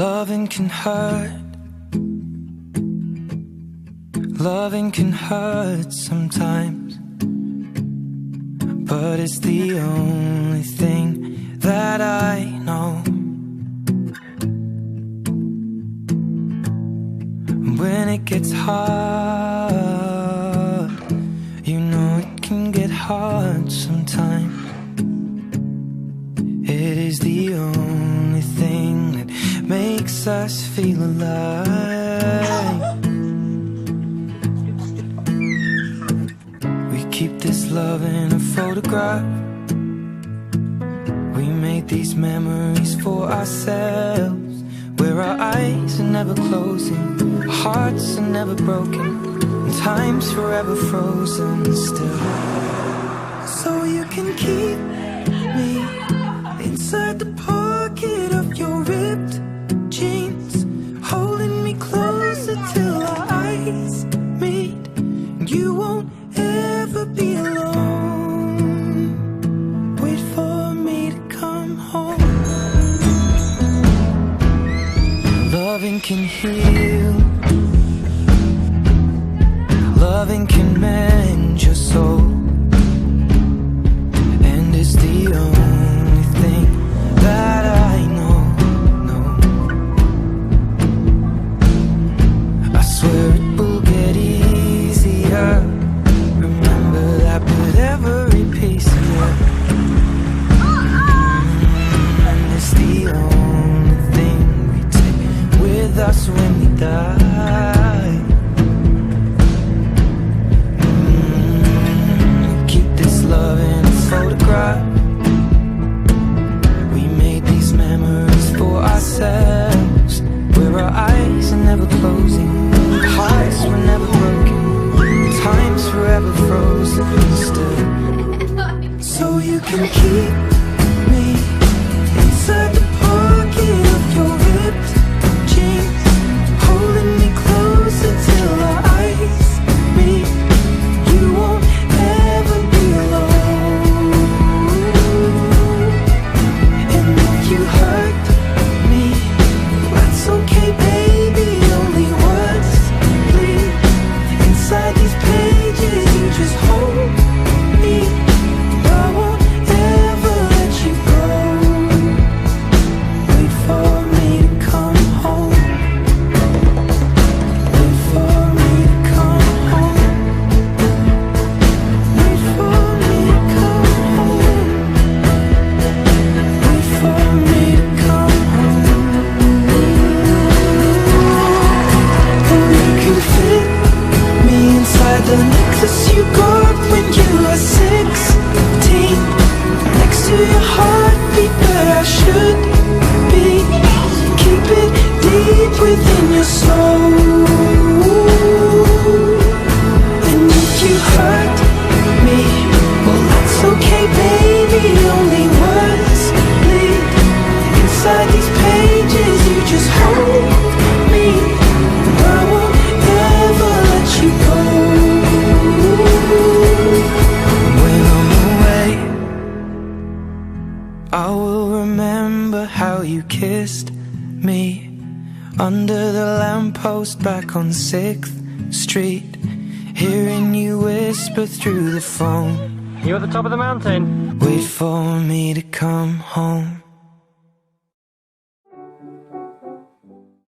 Loving can hurt. Loving can hurt sometimes, but it's the only thing that I know. When it gets hard, you know it can get hard sometimes. It is the only thing that makes us feel alive. We keep this love in a photograph. We made these memories for ourselves, where our eyes are never closing, our hearts are never broken, and time's forever frozen still. So you can keep me inside the pocket of your ripped jeans, holding me closer till our eyes meet, and you won't ever be alone. Wait for me to come home. Loving can heal. Loving can mend your soul, and it's the only thing that I know. I swear it will get easier. Remember that with every piece of you. And it's the only thing we take with us when we die. Keep this love in a photograph. We made these memories for ourselves, where our eyes are never closing, our hearts were never broken, time's forever frozen still. So you can keep me inside the pocket of your ripped jeans, holding me closer till our eyes meet. You won't ever be alone. And if you hurt me, that's okay, baby. Only words bleed inside these pages. You just hold me. I won't ever let you go. Wait for me to come home. Wait for me to come home. Wait for me to come home. Wait for me to come home. And you can fit me inside the necklace you got when you were 16, next to your heartbeat where I should be. Keep it deep within your soul. And if you hurt me, well that's okay, baby. Only words bleed inside these pages. You just hold me. I won't ever let you go. When I'm away, I will remember how you kissed me under the lamppost back on 6th Street, hearing you whisper through the phone, You at the top of the mountain? wait for me to come home.